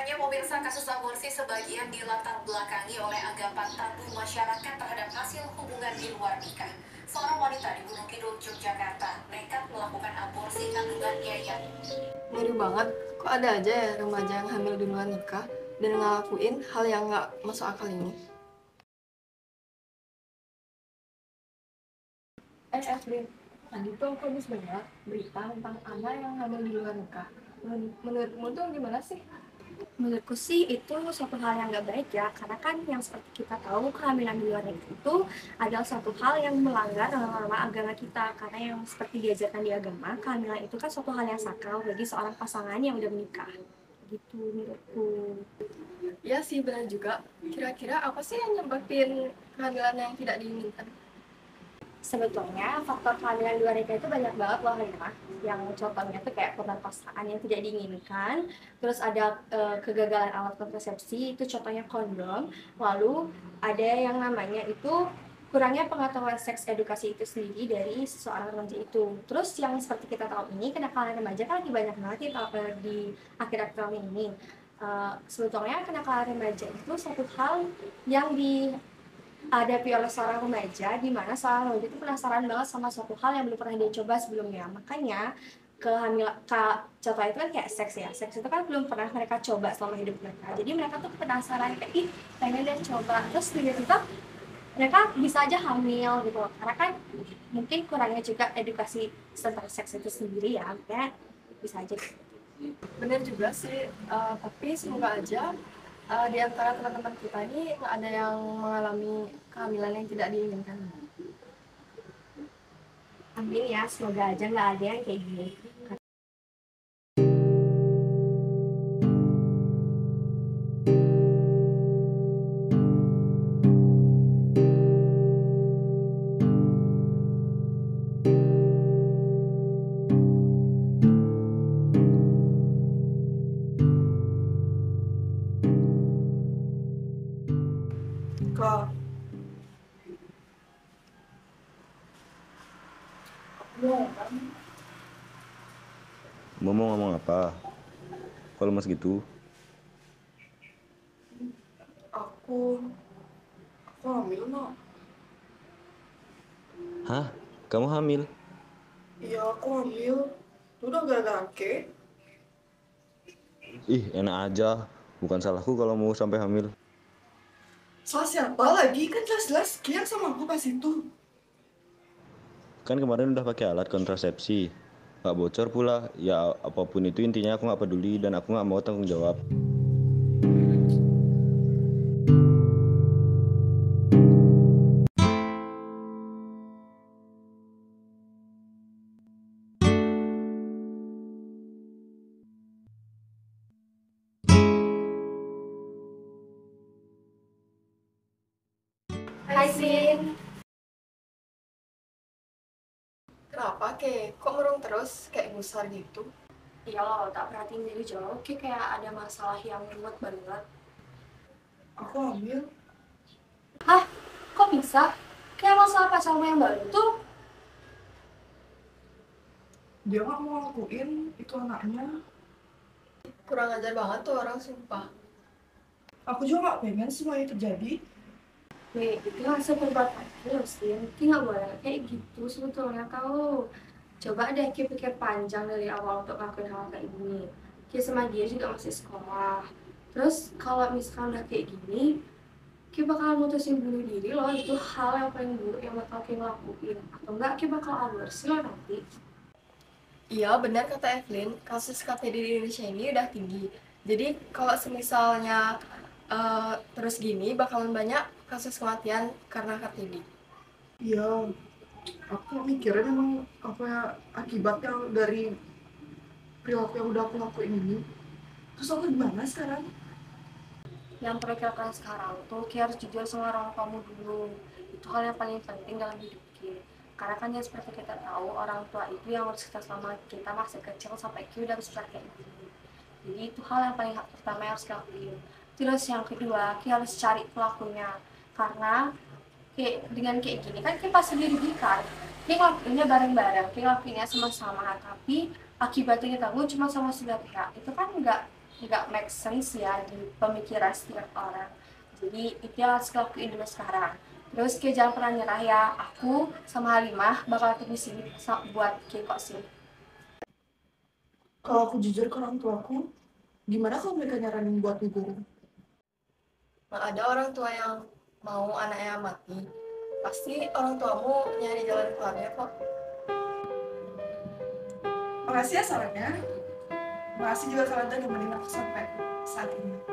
Makanya pemirsa, kasus aborsi sebagian dilatar belakangi oleh anggapan tabu masyarakat terhadap hasil hubungan di luar nikah. Seorang wanita di Gunung Kidul, Yogyakarta, nekat melakukan aborsi kandungannya yang Ngeri banget, kok ada aja ya remaja yang hamil di luar nikah dan ngelakuin hal yang nggak masuk akal ini. Evelyn, tadi tuh aku habis dengar berita tentang anak yang hamil di luar nikah. Menurutmu tuh gimana sih? Menurutku sih itu suatu hal yang nggak baik ya, karena kan yang seperti kita tahu kehamilan di luar nikah itu adalah suatu hal yang melanggar norma agama kita, karena yang seperti diajarkan di agama, kehamilan itu kan suatu hal yang sakral bagi seorang pasangan yang udah menikah. Gitu menurutku. Ya sih, benar juga. Kira-kira apa sih yang nyebabin kehamilan yang tidak diinginkan? Sebetulnya faktor kehamilan di luar nikah itu banyak banget loh ya. Yang contohnya tuh kayak pemerkosaan yang tidak diinginkan, terus ada kegagalan alat kontrasepsi, itu contohnya kondom. Lalu ada yang namanya itu kurangnya pengetahuan seks edukasi itu sendiri dari seseorang remaja itu. Terus yang seperti kita tahu ini, kenakalan remaja kan lagi banyak banget di akhir-akhir tahun ini. Sebetulnya kenakalan remaja itu satu hal yang dihadapi oleh seorang remaja, di mana seorang remaja itu penasaran banget sama suatu hal yang belum pernah dia coba sebelumnya. Makanya contoh itu kan kayak seks ya, seks itu kan belum pernah mereka coba selama hidup mereka, jadi mereka tuh penasaran kayak ih pengen deh coba, terus tiba-tiba mereka bisa aja hamil gitu loh. Karena kan mungkin kurangnya juga edukasi tentang seks itu sendiri ya, kayak bisa aja gitu. Benar juga sih, tapi semoga aja di antara teman-teman kita ini nggak ada yang mengalami kehamilan yang tidak diinginkan. Amin ya, semoga aja nggak ada yang kayak gini. Kok Mau ngomong apa? Kok lemas gitu? aku hamil no. Hah? Kamu hamil? Iya, aku hamil. Lu udah gara-gara ke? Ih, enak aja. Bukan salahku kalau mau sampai hamil. Salah siapa lagi? Kan jelas-jelas Kia sama aku pas itu. Kan kemarin udah pakai alat kontrasepsi. Gak bocor pula. Ya apapun itu, intinya aku gak peduli dan aku gak mau tanggung jawab. Hai Sin. Kenapa, Ke? Kok murung terus? Kayak gusar gitu? Iya loh, tak perhatiin dari jauh, kayak ada masalah yang ruwet banget. Aku hamil. Hah? Kok bisa? Kayak masalah pacarmu yang baru tuh. Dia nggak mau ngakuin itu anaknya. Kurang ajar banget tuh orang, sumpah. Aku juga nggak pengen semua itu terjadi. Nih, itu hasil perbuatan lo sih. Ki nggak boleh kayak gitu sebetulnya tahu. Coba deh Ki pikir panjang dari awal untuk ngelakuin hal kayak gini. Ki sama dia juga masih sekolah. Terus kalau misalkan udah kayak gini, Ki bakal mutusin bunuh diri loh. Itu hal yang paling buruk yang bakal Ki ngelakuin. Atau enggak Ki bakal aborsi loh nanti. Iya, benar kata Evelyn, kasus KTD di Indonesia ini udah tinggi. Jadi kalau semisalnya terus gini, bakalan banyak kasus kematian karena KTD. Iya, aku mikirin emang apa ya akibatnya dari perilaku yang udah aku lakuin ini. Terus aku gimana sekarang? Yang perlu Ki lakukan sekarang tuh Ki harus jujur sama orang kamu dulu. Itu hal yang paling penting dalam hidup Ki. Karena kan ya seperti kita tahu, orang tua itu yang harus kita selama kita masih kecil sampai Ki udah besar kayak gini. Jadi itu hal yang paling pertama yang harus Ki lakuin. Terus yang kedua, Ki harus cari pelakunya. Karena dengan kayak gini kan Ki pasti dirugikan. Ki ngelakuinnya bareng-bareng, Ki ngelakuinnya sama-sama, tapi akibatnya ditanggung cuma sama sebelah pihak. Itu kan nggak nggak make sense ya di pemikiran setiap orang. Jadi itu yang harus aku lakuin dulu sekarang. Terus kayak jangan pernah nyerah ya. Aku sama Halimah bakal tetap di sini buat Kiko sih. Kalau aku jujur ke orang tuaku, gimana kalau mereka nyaranin buat gugurin? Nah, ada orang tua yang mau anaknya mati, pasti orang tuamu nyari jalan keluarnya kok. Makasih ya sarannya. Makasih juga kalian udah nemenin aku sampai saat ini.